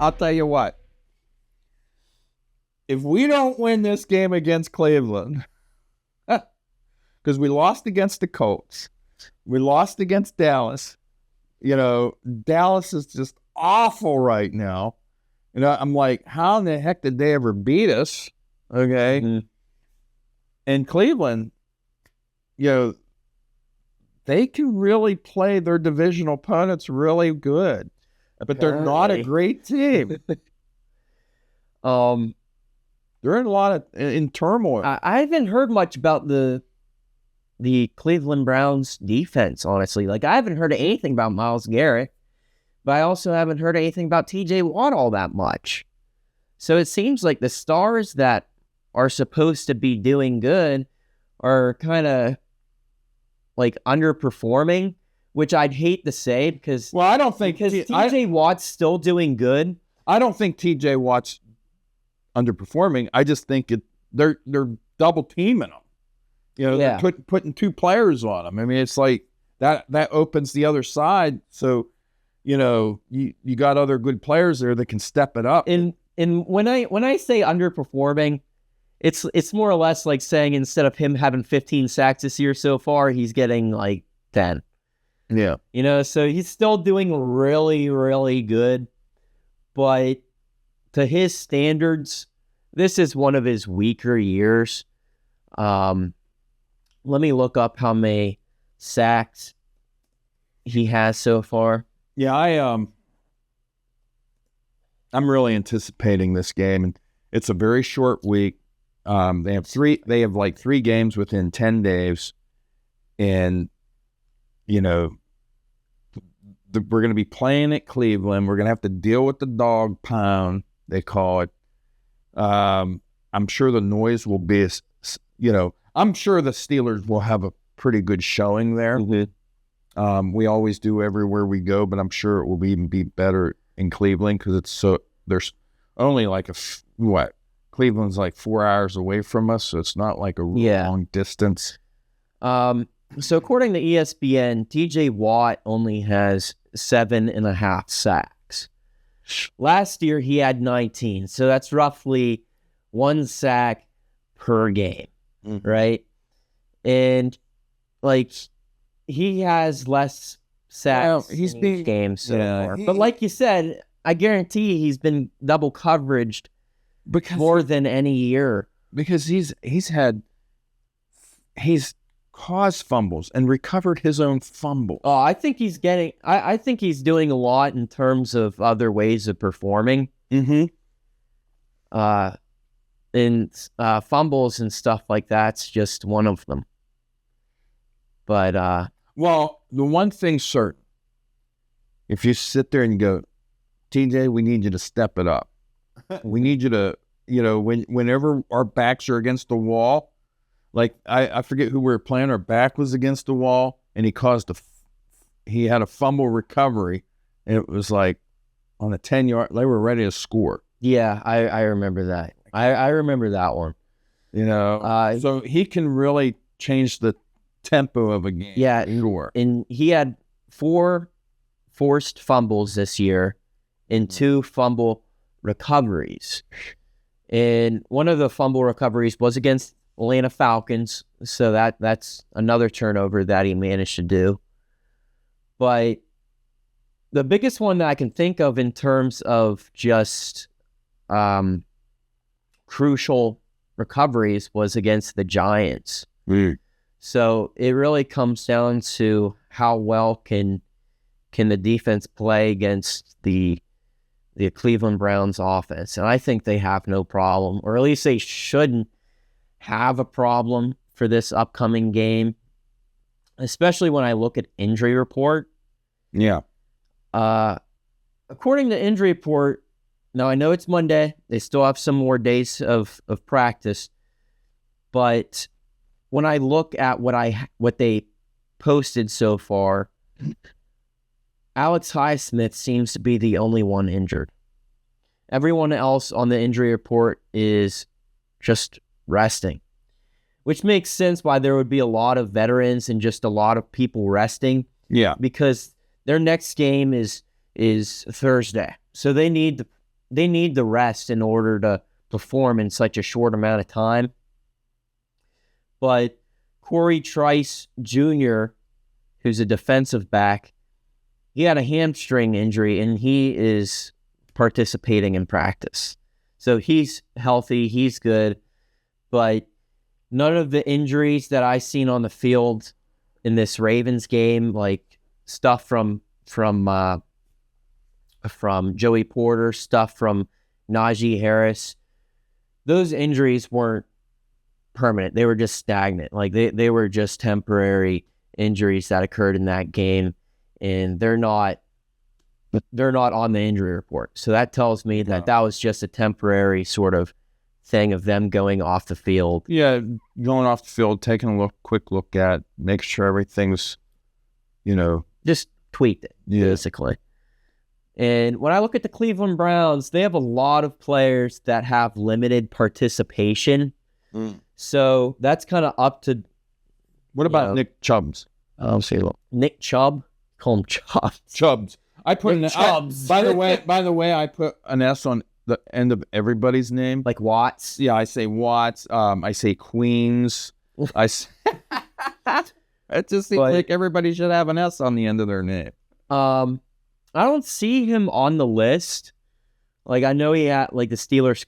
I'll tell you what. If we don't win this game against Cleveland, because we lost against the Colts, we lost against Dallas. Dallas is just awful right now. I'm like, how in the heck did they ever beat us? Okay. Mm-hmm. And Cleveland, they can really play their divisional opponents really good. But they're not a great team. They're in a lot in turmoil. I haven't heard much about the Cleveland Browns defense, honestly. Like, I haven't heard anything about Myles Garrett, but I also haven't heard anything about TJ Watt all that much. So it seems like the stars that are supposed to be doing good are kind of like underperforming, which I'd hate to say because I don't think TJ Watt's still doing good. I don't think TJ Watt's underperforming. I just think they're double teaming him. They're putting two players on him. I mean, it's like that opens the other side. So, you got other good players there that can step it up. And when I say underperforming, it's more or less like saying instead of him having 15 sacks this year so far, he's getting like 10. Yeah. So he's still doing really, really good. But to his standards, this is one of his weaker years. Let me look up how many sacks he has so far. Yeah, I'm really anticipating this game, and it's a very short week. They have like 3 games within 10 days, and we're going to be playing at Cleveland. We're going to have to deal with the dog pound, they call it. I'm sure the noise will be, I'm sure the Steelers will have a pretty good showing there. Mm-hmm. We always do everywhere we go, but I'm sure it will even be better in Cleveland because there's only like Cleveland's like 4 hours away from us, so it's not like a long distance. So according to ESPN, TJ Watt only has 7.5 sacks. Last year he had 19, so that's roughly 1 sack per game. Mm-hmm. Right? And like he has less sacks in each game so far. But like you said, I guarantee he's been double coveraged more than any year. Because he's caused fumbles and recovered his own fumble. Oh, I think he's doing a lot in terms of other ways of performing. Mm-hmm. And fumbles and stuff like that's just one of them. But the one thing certain, if you sit there and go, TJ, we need you to step it up. We need you to, whenever our backs are against the wall, like I forget who we were playing, our back was against the wall, and he had a fumble recovery, and it was like on a 10-yard, they were ready to score. Yeah, I remember that. I remember that one. So he can really change the tempo of a game. Yeah, sure. And he had 4 forced fumbles this year and 2 fumble recoveries. And one of the fumble recoveries was against Atlanta Falcons, so that's another turnover that he managed to do. But the biggest one that I can think of in terms of just crucial recoveries was against the Giants. So it really comes down to how well can the defense play against the Cleveland Browns offense. And I think they have no problem, or at least they shouldn't have a problem for this upcoming game, especially when I look at injury report. Yeah. According to injury report, now I know it's Monday. They still have some more days of practice. But when I look at what they posted so far, Alex Highsmith seems to be the only one injured. Everyone else on the injury report is just resting, which makes sense why there would be a lot of veterans and just a lot of people resting. Yeah. Because their next game is Thursday. So they need they need the rest in order to perform in such a short amount of time. But Corey Trice Jr., who's a defensive back, he had a hamstring injury, and he is participating in practice. So he's healthy, he's good, but none of the injuries that I seen on the field in this Ravens game, like stuff from Joey Porter, stuff from Najee Harris, those injuries weren't permanent. They were just stagnant. Like they were just temporary injuries that occurred in that game, and they're not on the injury report. So that tells me that that was just a temporary sort of thing of them going off the field. Yeah, going off the field, taking a quick look at, make sure everything's, just tweaked it, basically. And when I look at the Cleveland Browns, they have a lot of players that have limited participation. So that's kind of up to... What about Nick Chubbs? Nick Chubb? Call him Chubbs. Chubbs. I put Nick Chubbs. By the way, I put an S on the end of everybody's name. Like Watts? Yeah, I say Watts. I say Queens. It just seems like everybody should have an S on the end of their name. I don't see him on the list. Like, I know he had, like, the Steelers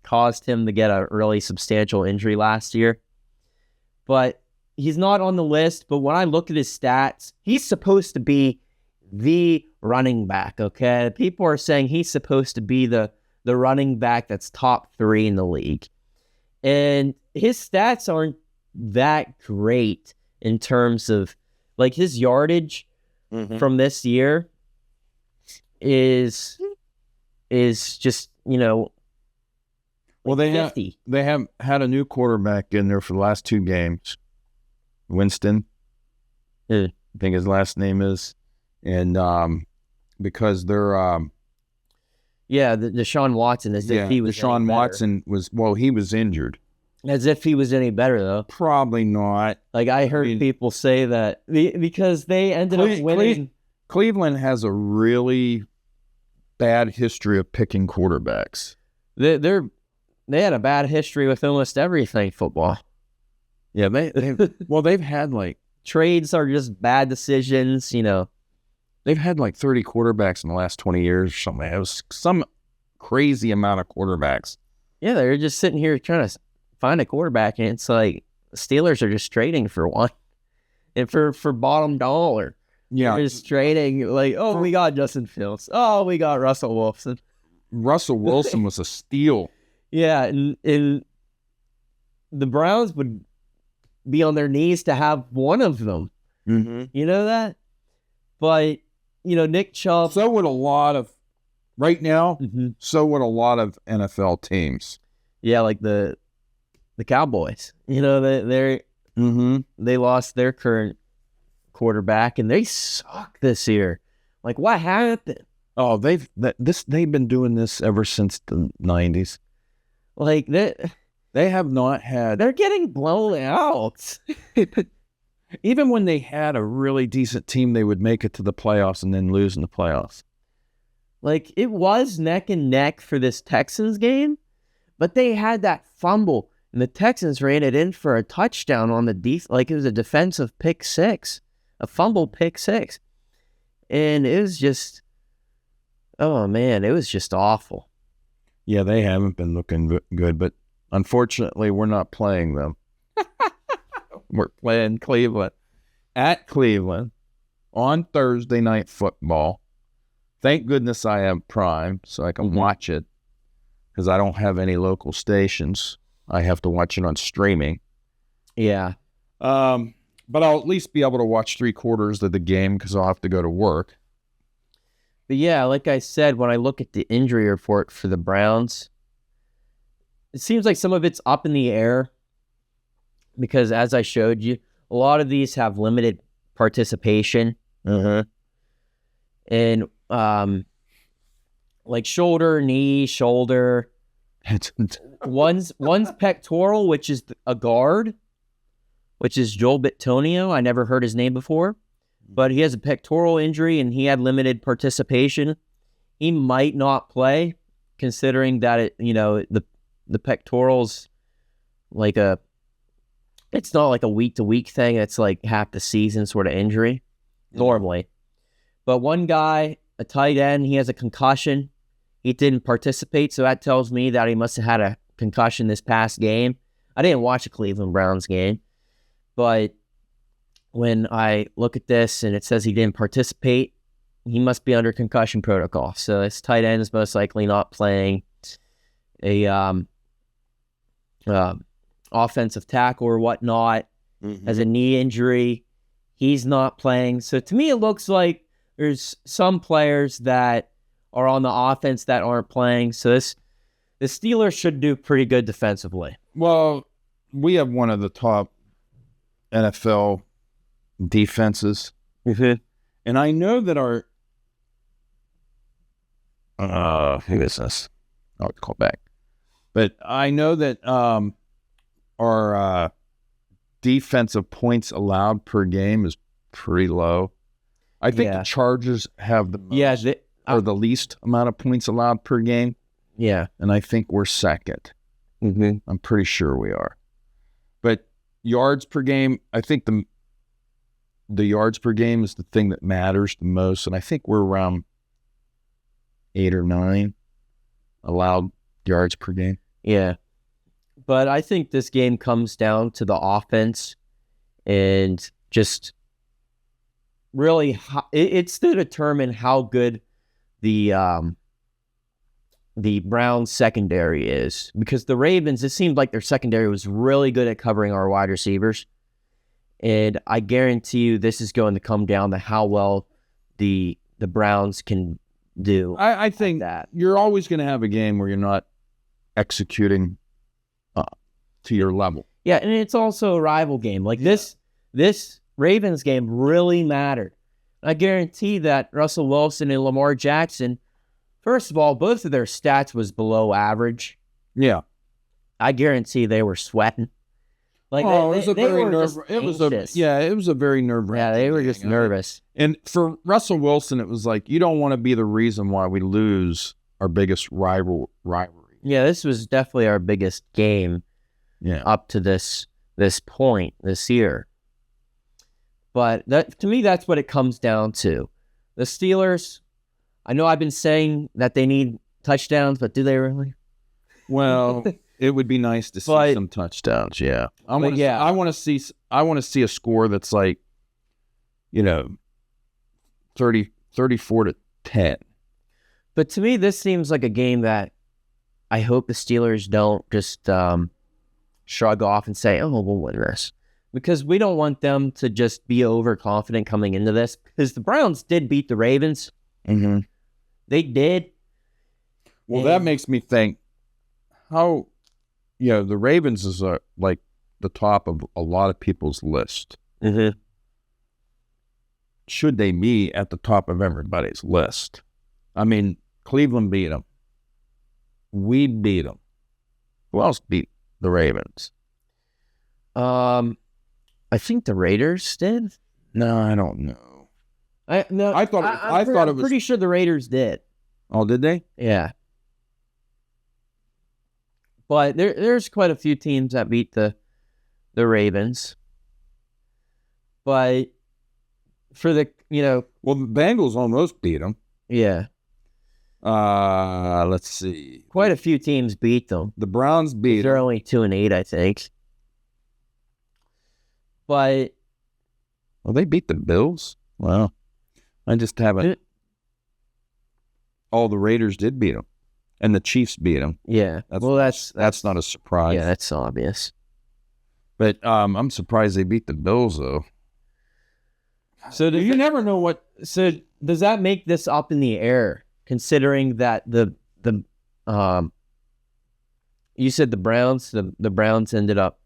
caused him to get a really substantial injury last year. But he's not on the list. But when I look at his stats, he's supposed to be the running back, okay? People are saying he's supposed to be the running back that's top 3 in the league. And his stats aren't that great in terms of, like, his yardage from this year is just, well, they 50. have had a new quarterback in there for the last 2 games. Winston, I think his last name is, and because they're the Deshaun Watson, as if he was Deshaun Watson he was injured. As if he was any better, though. Probably not. Like, I heard people say that because they ended up winning. Cleveland has a really bad history of picking quarterbacks. They had a bad history with almost everything football. Yeah, they've had like trades are just bad decisions. They've had like 30 quarterbacks in the last 20 years or something. It was some crazy amount of quarterbacks. Yeah, they're just sitting here trying to find a quarterback, and it's like the Steelers are just trading for one, and for bottom dollar. Yeah, they're just trading like, we got Justin Fields. Oh, we got Russell Wilson. Russell Wilson was a steal. Yeah, and the Browns would be on their knees to have one of them. Mm-hmm. You know that? But, Nick Chubb... So would a lot of... Right now, so would a lot of NFL teams. Yeah, like the Cowboys. They lost their current quarterback, and they suck this year. Like, what happened? Oh, they've been doing this ever since the 90s. Like, they have not had... They're getting blown out. Even when they had a really decent team, they would make it to the playoffs and then lose in the playoffs. Like, it was neck and neck for this Texans game, but they had that fumble, and the Texans ran it in for a touchdown on the like it was a defensive pick 6, a fumble pick 6. And it was just, oh man, it was just awful. Yeah, they haven't been looking good, but unfortunately, we're not playing them. We're playing Cleveland at Cleveland on Thursday Night Football. Thank goodness I have Prime so I can watch it because I don't have any local stations. I have to watch it on streaming. Yeah. But I'll at least be able to watch 3/4 of the game because I'll have to go to work. But yeah, like I said, when I look at the injury report for the Browns, it seems like some of it's up in the air because, as I showed you, a lot of these have limited participation. And like shoulder, knee, shoulder. one's pectoral, which is a guard, which is Joel Bitonio. I never heard his name before, but he has a pectoral injury and he had limited participation. He might not play. considering that the pectorals it's not like a week to week thing. It's like half the season sort of injury normally. But one guy, a tight end, he has a concussion. He didn't participate, so that tells me that he must have had a concussion this past game. I didn't watch a Cleveland Browns game, but when I look at this and it says he didn't participate, he must be under concussion protocol. So this tight end is most likely not playing. A offensive tackle or whatnot has a knee injury. He's not playing. So to me, it looks like there's some players that are on the offense that aren't playing. So the Steelers should do pretty good defensively. Well, we have one of the top NFL defenses. And I know that our who is this? I'll call back. But I know that our defensive points allowed per game is pretty low. I think the Chargers have the most, or the least amount of points allowed per game. Yeah. And I think we're second. I'm pretty sure we are. But yards per game, I think the yards per game is the thing that matters the most. And I think we're around 8 or 9 allowed yards per game. Yeah. But I think this game comes down to the offense and just really it's to determine how good the Browns secondary is, because the Ravens, it seemed like their secondary was really good at covering our wide receivers. And I guarantee you this is going to come down to how well the Browns can do. I think that you're always going to have a game where you're not executing to your level. Yeah, and it's also a rival game. Like this Ravens game really mattered. I guarantee that Russell Wilson and Lamar Jackson, first of all, both of their stats was below average. Yeah. I guarantee they were sweating. Like it was a very nerve-wracking. It was a very nerve-wracking. Yeah, they were just nervous. And for Russell Wilson, it was like, you don't want to be the reason why we lose our biggest rivalry. Yeah, this was definitely our biggest game up to this point this year. But to me, that's what it comes down to. The Steelers, I know I've been saying that they need touchdowns, but do they really? Well, it would be nice to see some touchdowns. Yeah, I want to see a score that's like, 34-10. But to me, this seems like a game that I hope the Steelers don't just shrug off and say, "Oh, we'll win this," because we don't want them to just be overconfident coming into this. Because the Browns did beat the Ravens. Mm-hmm. They did. Well, that makes me think how, the Ravens is like the top of a lot of people's list. Mm-hmm. Should they be at the top of everybody's list? I mean, Cleveland beat them. We beat them. Who else beat the Ravens? I think the Raiders did. No, I don't know. I'm pretty sure the Raiders did. Oh, did they? Yeah. But there's quite a few teams that beat the Ravens. But for the, well, the Bengals almost beat them. Yeah. Let's see. Quite a few teams beat them. The Browns beat them. They're only 2-8, I think. But they beat the Bills. Wow. I just haven't. The Raiders did beat them, and the Chiefs beat them. Yeah. That's not a surprise. Yeah, that's obvious. But I'm surprised they beat the Bills, though. So you never know what. So does that make this up in the air, considering that the you said the Browns, the Browns ended up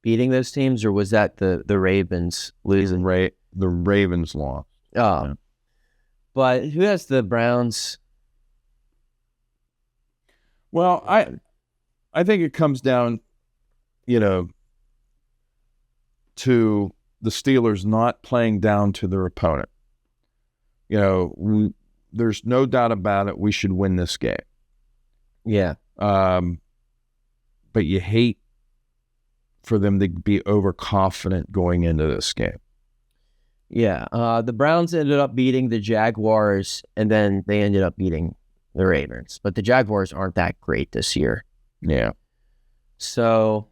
beating those teams, or was that the Ravens losing? The Ravens lost. Oh. Yeah. But who has the Browns? Well, I think it comes down, to the Steelers not playing down to their opponent. There's no doubt about it. We should win this game. Yeah. But you hate for them to be overconfident going into this game. Yeah. The Browns ended up beating the Jaguars, and then they ended up beating the Ravens. But the Jaguars aren't that great this year. Yeah. So.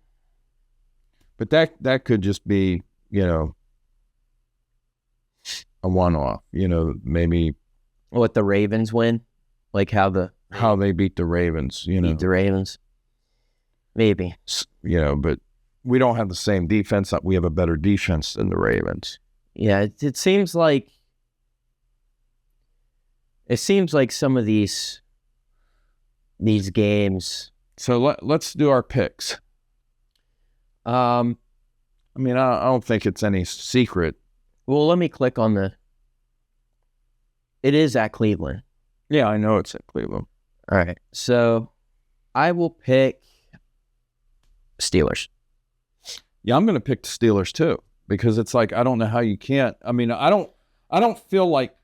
But that could just be, a one-off, maybe. What, the Ravens win? Like how they beat the Ravens, beat the Ravens? Maybe. But we don't have the same defense. We have a better defense than the Ravens. Yeah, it seems like some of these games. So let's do our picks. I don't think it's any secret. Well, let me click on it is at Cleveland. Yeah, I know it's at Cleveland. All right. So I will pick Steelers. Yeah, I'm going to pick the Steelers too, because it's like, I don't know how you can't. I don't feel like,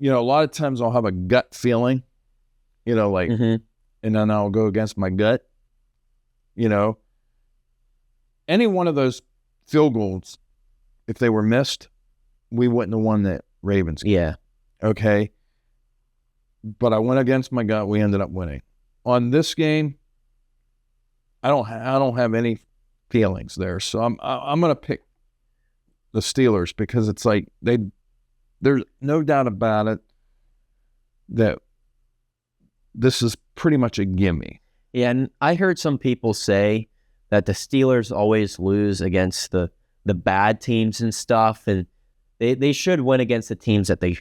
a lot of times I'll have a gut feeling, and then I'll go against my gut. Any one of those field goals, if they were missed, we wouldn't have won that Ravens game. Yeah. Okay. But I went against my gut. We ended up winning. On this game, I don't have any feelings there. So I'm going to pick the Steelers, because it's like there's no doubt about it that this is pretty much a gimme. Yeah, and I heard some people say that the Steelers always lose against the bad teams and stuff, and they should win against the teams that they,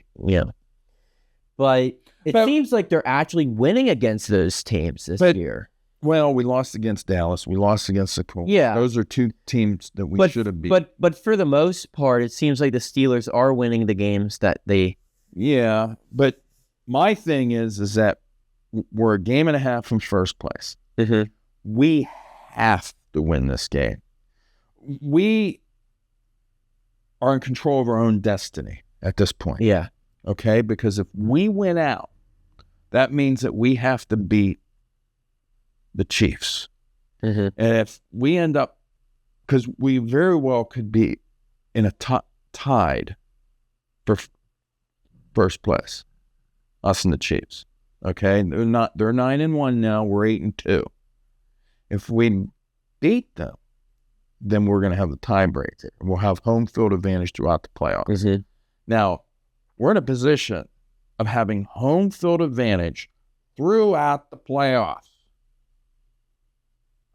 But it seems like they're actually winning against those teams this year. Well, we lost against Dallas. We lost against the Colts. Yeah. Those are two teams that we should have beat. But for the most part, it seems like the Steelers are winning the games that they... Yeah, but my thing is that we're a game and a half from first place. Mm-hmm. We have to win this game. We are in control of our own destiny at this point. Yeah. Okay? Because if we win out, that means that we have to beat the Chiefs. Mm-hmm. And if we end up, because we very well could be in a tied for first place, us and the Chiefs. Okay? They're 9-1 now. We're 8-2. If we beat them, then we're going to have the tiebreaker. We'll have home field advantage throughout the playoffs. Mm-hmm. Now, we're in a position of having home field advantage throughout the playoffs.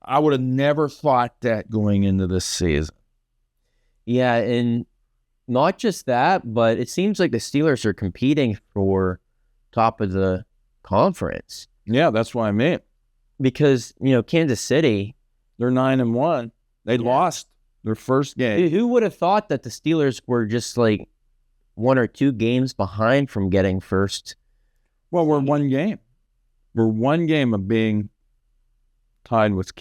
I would have never thought that going into this season. Yeah, and not just that, but it seems like the Steelers are competing for top of the conference. Yeah, that's what I mean. Because, Kansas City... They're 9-1. They lost their first game. Who would have thought that the Steelers were just like 1 or 2 games behind from getting first? Well, we're one game. We're one game of being tied with,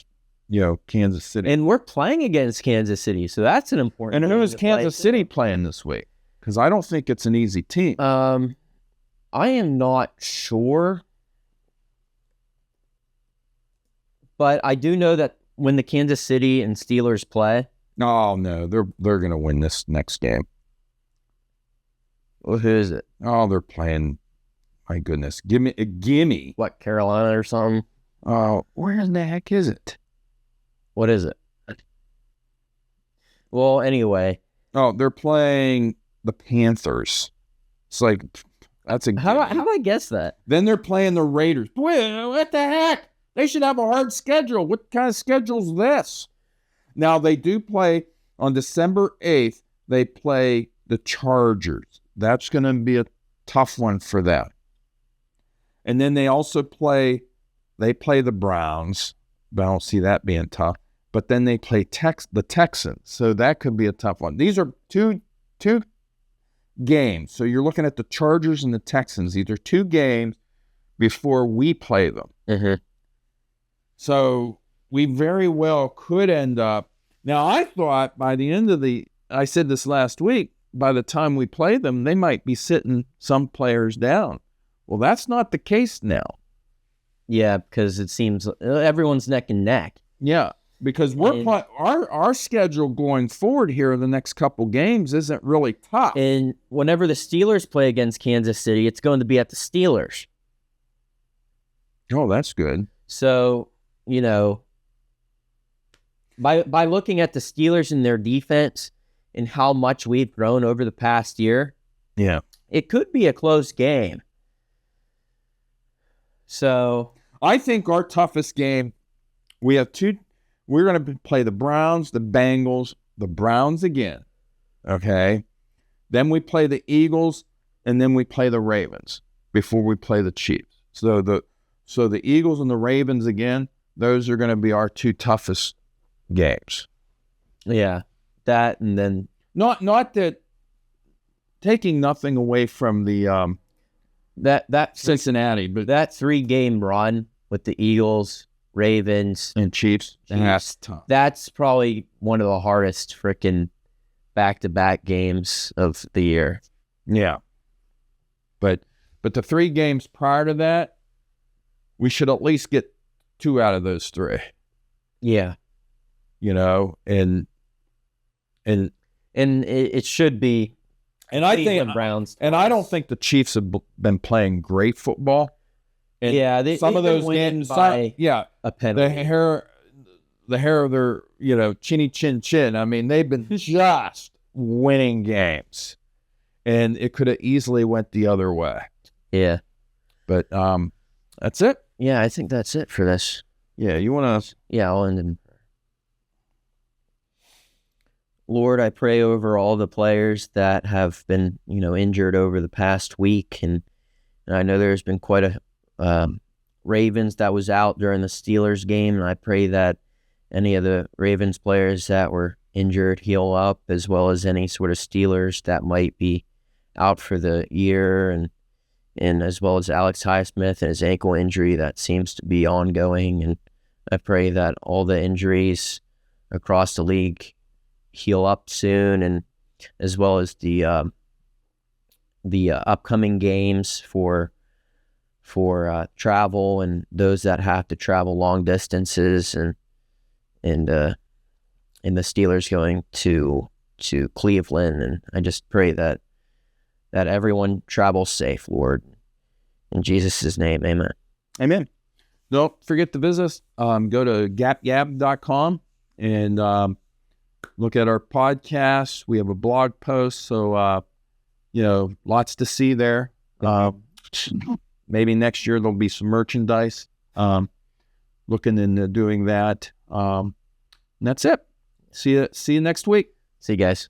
Kansas City. And we're playing against Kansas City, so that's an important And who is Kansas City playing this week? Because I don't think it's an easy team. I am not sure. But I do know that when the Kansas City and Steelers play... Oh, no, they're going to win this next game. Well, who is it? Oh, they're playing... My goodness. Give me. What, Carolina or something? Oh, where in the heck is it? What is it? Well, anyway. Oh, they're playing the Panthers. It's like, that's a... How do I guess that? Then they're playing the Raiders. Boy, what the heck? They should have a hard schedule. What kind of schedule is this? Now, they do play on December 8th. They play the Chargers. That's going to be a tough one for them. And then they also play the Browns, but I don't see that being tough. But then they play the Texans, so that could be a tough one. These are two games. So you're looking at the Chargers and the Texans. These are 2 games before we play them. Mm-hmm. So we very well could end up. Now, I thought by the end of I said this last week, by the time we play them, they might be sitting some players down. Well, that's not the case now. Yeah, because it seems everyone's neck and neck. Yeah, because our schedule going forward here in the next couple games isn't really tough. And whenever the Steelers play against Kansas City, it's going to be at the Steelers. Oh, that's good. So, by looking at the Steelers and their defense and how much we've grown over the past year, yeah, it could be a close game. So I think our toughest game, we have two. We're going to play the Browns, the Bengals, the Browns again. Okay. Then we play the Eagles, and then we play the Ravens before we play the Chiefs. So the Eagles and the Ravens again, those are going to be our two toughest games. Yeah. That, and then not that taking nothing away from the that Cincinnati, but that 3-game run with the Eagles, Ravens, and Chiefs, that's tough. That's probably one of the hardest freaking back-to-back games of the year. Yeah. But the 3 games prior to that, we should at least get 2 out of those 3. Yeah. And it should be. And I think Browns. And I don't think the Chiefs have been playing great football. And some of those games, a penalty. The hair of their, chinny chin chin. I mean, they've been just winning games, and it could have easily went the other way. Yeah, but that's it. Yeah, I think that's it for this. Yeah, you want to? Yeah, I'll end in prayer. Lord, I pray over all the players that have been, injured over the past week, and I know there's been quite a Ravens that was out during the Steelers game, and I pray that any of the Ravens players that were injured heal up, as well as any sort of Steelers that might be out for the year, and as well as Alex Highsmith and his ankle injury that seems to be ongoing. And I pray that all the injuries across the league heal up soon, and as well as the upcoming games for travel and those that have to travel long distances, and the Steelers going to Cleveland. And I just pray that everyone travels safe, Lord. In Jesus' name, amen. Amen. Don't forget to visit us. Go to gapgab.com and look at our podcast. We have a blog post, so lots to see there. Maybe next year there'll be some merchandise. Looking into doing that. And that's it. See you next week. See you guys.